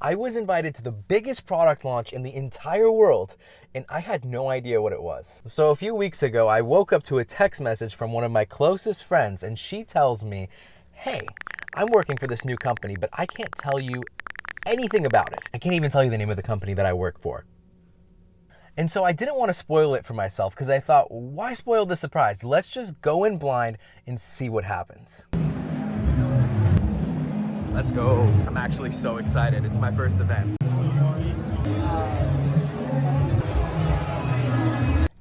I was invited to the biggest product launch in the entire world, and I had no idea what it was. So a few weeks ago, I woke up to a text message from one of my closest friends, and she tells me, hey, I'm working for this new company, but I can't tell you anything about it. I can't even tell you the name of the company that I work for. And so I didn't want to spoil it for myself because I thought, why spoil the surprise? Let's just go in blind and see what happens. Let's go. I'm actually so excited. It's my first event.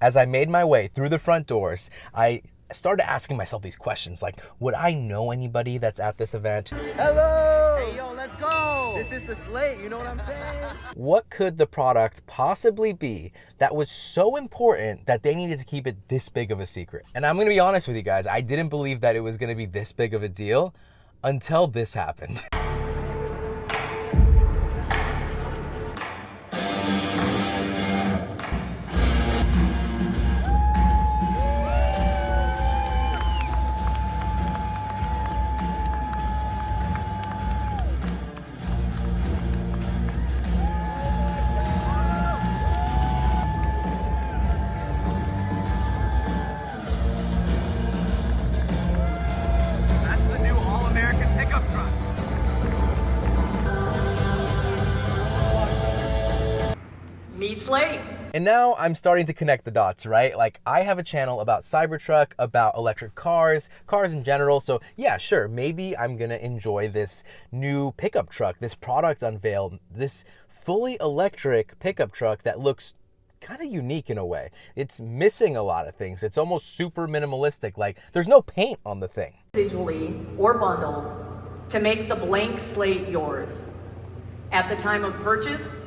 As I made my way through the front doors, I started asking myself these questions like, would I know anybody that's at this event? Hello! Hey, yo, let's go! This is the Slate, you know what I'm saying? What could the product possibly be that was so important that they needed to keep it this big of a secret? And I'm gonna be honest with you guys, I didn't believe that it was gonna be this big of a deal until this happened. Meet Slate. And now I'm starting to connect the dots, right? Like, I have a channel about Cybertruck, about electric cars in general. So yeah, sure, maybe I'm gonna enjoy this new pickup truck, this product unveiled, this fully electric pickup truck that looks kind of unique in a way. It's missing a lot of things. It's almost super minimalistic. Like, there's no paint on the thing. Individually or bundled to make the blank slate yours at the time of purchase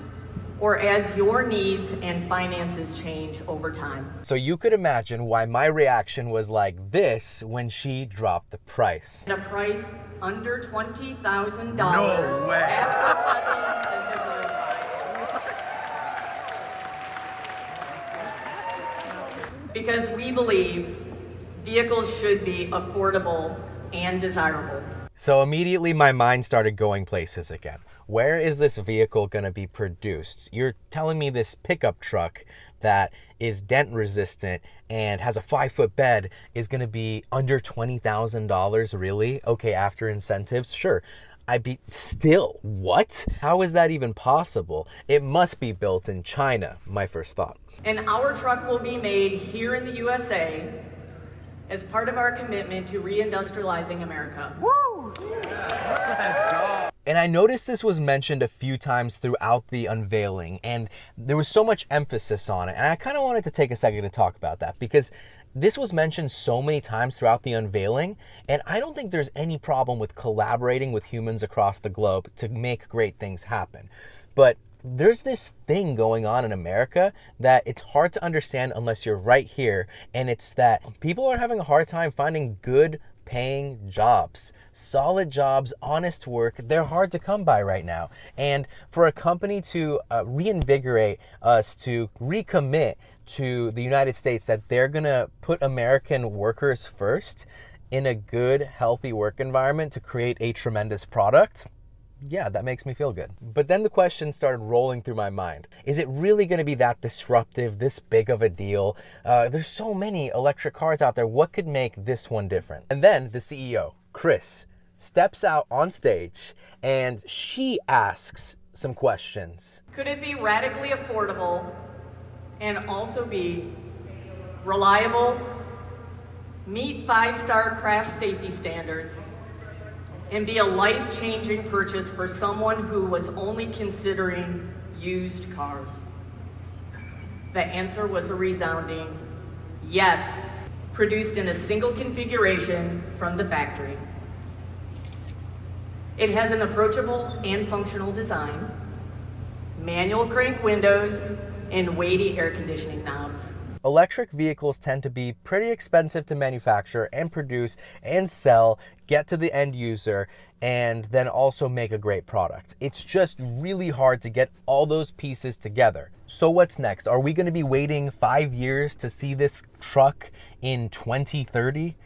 or as your needs and finances change over time. So you could imagine why my reaction was like this when she dropped the price. At a price under $20,000. No way. After incentives are applied. Because we believe vehicles should be affordable and desirable. So immediately my mind started going places again. Where is this vehicle going to be produced? You're telling me this pickup truck that is dent resistant and has a 5-foot bed is going to be under $20,000, really? Okay, after incentives, sure. Still, what? How is that even possible? It must be built in China, my first thought. And our truck will be made here in the USA as part of our commitment to reindustrializing America. Woo! Let's go! And I noticed this was mentioned a few times throughout the unveiling, and there was so much emphasis on it. And I kind of wanted to take a second to talk about that because this was mentioned so many times throughout the unveiling, and I don't think there's any problem with collaborating with humans across the globe to make great things happen. But there's this thing going on in America that it's hard to understand unless you're right here, and it's that people are having a hard time finding good paying jobs, solid jobs, honest work. They're hard to come by right now. And for a company to reinvigorate us, to recommit to the United States that they're gonna put American workers first in a good, healthy work environment to create a tremendous product, yeah, that makes me feel good. But then the question started rolling through my mind. Is it really going to be that disruptive, this big of a deal? There's so many electric cars out there. What could make this one different? And then the CEO, Chris, steps out on stage and she asks some questions. Could it be radically affordable and also be reliable, meet 5-star crash safety standards, and be a life-changing purchase for someone who was only considering used cars? The answer was a resounding yes, produced in a single configuration from the factory. It has an approachable and functional design, manual crank windows, and weighty air conditioning knobs. Electric vehicles tend to be pretty expensive to manufacture and produce and sell, get to the end user, and then also make a great product. It's just really hard to get all those pieces together. So what's next? Are we going to be waiting 5 years to see this truck in 2030?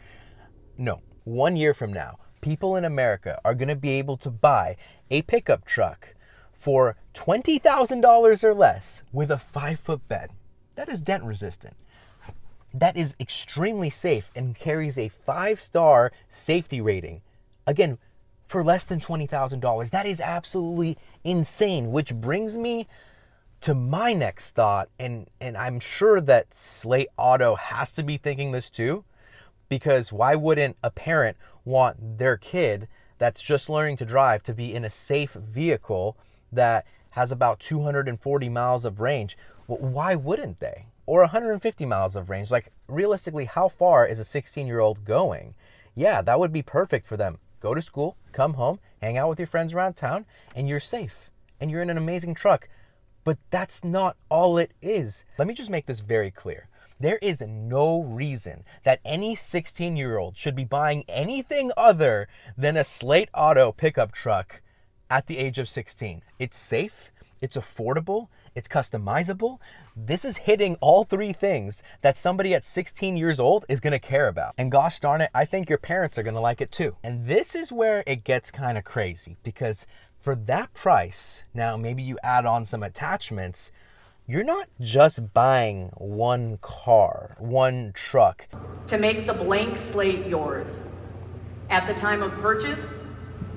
No, 1 year from now, people in America are going to be able to buy a pickup truck for $20,000 or less with a 5-foot bed. That is dent resistant. That is extremely safe and carries a 5-star safety rating. Again, for less than $20,000. That is absolutely insane, which brings me to my next thought, and I'm sure that Slate Auto has to be thinking this too, because why wouldn't a parent want their kid that's just learning to drive to be in a safe vehicle that has about 240 miles of range? Well, why wouldn't they? Or 150 miles of range? Like, realistically, how far is a 16-year-old going? Yeah, that would be perfect for them. Go to school, come home, hang out with your friends around town, and you're safe. And you're in an amazing truck. But that's not all it is. Let me just make this very clear. There is no reason that any 16-year-old should be buying anything other than a Slate Auto pickup truck at the age of 16. It's safe, it's affordable, it's customizable. This is hitting all 3 things that somebody at 16 years old is gonna care about. And gosh darn it, I think your parents are gonna like it too. And this is where it gets kind of crazy, because for that price, now maybe you add on some attachments, you're not just buying one car, one truck. To make the blank slate yours at the time of purchase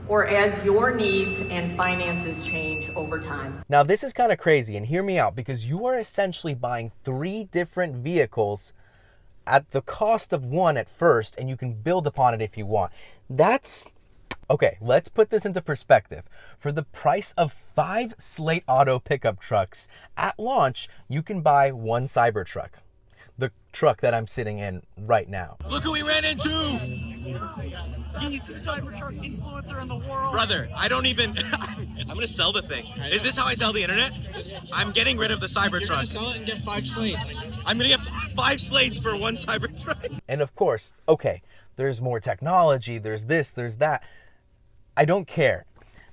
or as your needs and finances change over time. Now this is kind of crazy, and hear me out, because you are essentially buying 3 different vehicles at the cost of one at first, and you can build upon it if you want. Okay, let's put this into perspective. For the price of 5 Slate Auto pickup trucks, at launch, you can buy one Cybertruck. The truck that I'm sitting in right now. Look who we ran into! He's the Cybertruck influencer in the world. Brother, I don't even... I'm gonna sell the thing. Is this how I sell the internet? I'm getting rid of the Cybertruck. You're gonna Sell it and get 5 slates. I'm gonna get 5 slates for one Cybertruck. And of course, okay, there's more technology, there's this, there's that. I don't care.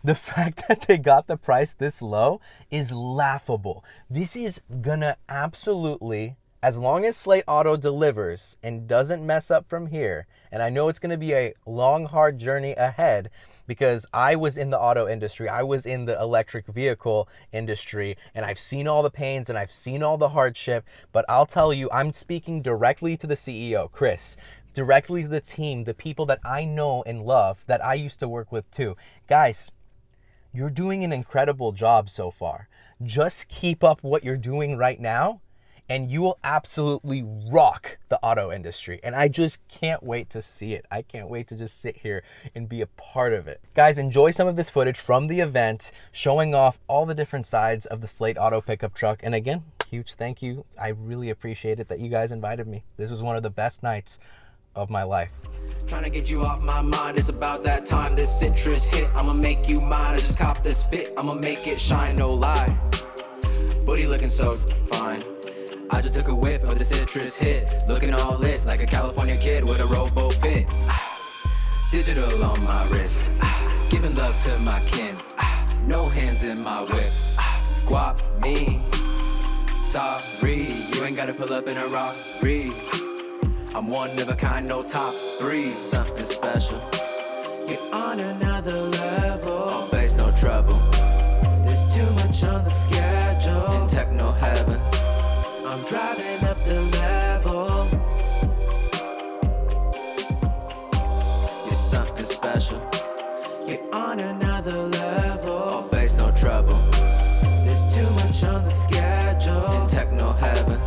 The fact that they got the price this low is laughable. This is gonna absolutely, as long as Slate Auto delivers and doesn't mess up from here, and I know it's gonna be a long, hard journey ahead, because I was in the auto industry, I was in the electric vehicle industry, and I've seen all the pains and I've seen all the hardship, but I'll tell you, I'm speaking directly to the CEO, Chris, directly to the team, the people that I know and love, that I used to work with too. Guys, you're doing an incredible job so far. Just keep up what you're doing right now, and you will absolutely rock the auto industry. And I just can't wait to see it. I can't wait to just sit here and be a part of it. Guys, enjoy some of this footage from the event, showing off all the different sides of the Slate Auto pickup truck. And again, huge thank you. I really appreciate it that you guys invited me. This was one of the best nights of my life. Trying to get you off my mind, it's about that time. This citrus hit, I'ma make you mine. I just cop this fit, I'ma make it shine, no lie. Booty looking so fine. I just took a whiff of the citrus hit, looking all lit like a California kid with a robo fit. Digital on my wrist, giving love to my kin. No hands in my whip, guap me. Sorry, you ain't gotta pull up in a Rari. I'm one of a kind, no top 3, something special. You're on another level, oh, bass, no trouble. There's too much on the schedule, in techno heaven. I'm driving up the level. You're something special. You're on another level, oh, bass, no trouble. There's too much on the schedule, in techno heaven.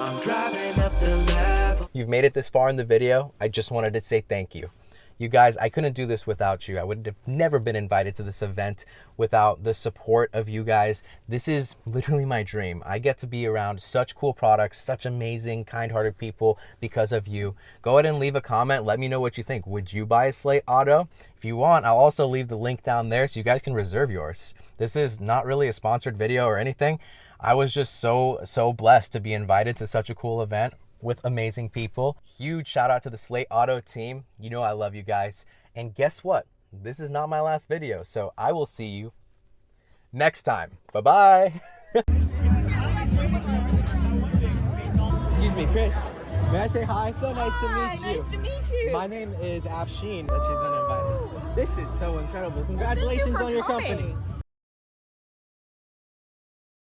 I'm driving up the level. You've made it this far in the video. I just wanted to say thank you. You guys, I couldn't do this without you. I would have never been invited to this event without the support of you guys. This is literally my dream. I get to be around such cool products, such amazing, kind-hearted people because of you. Go ahead and leave a comment. Let me know what you think. Would you buy a Slate Auto? If you want, I'll also leave the link down there so you guys can reserve yours. This is not really a sponsored video or anything. I was just so blessed to be invited to such a cool event with amazing people. Huge shout out to the Slate Auto team. You know I love you guys. And guess what? This is not my last video, so I will see you next time. Bye-bye. Excuse me, Chris. May I say hi? So nice to meet you. Nice to meet you. My name is Afshin, but she's uninvited. This is so incredible. Congratulations for on your coming. company.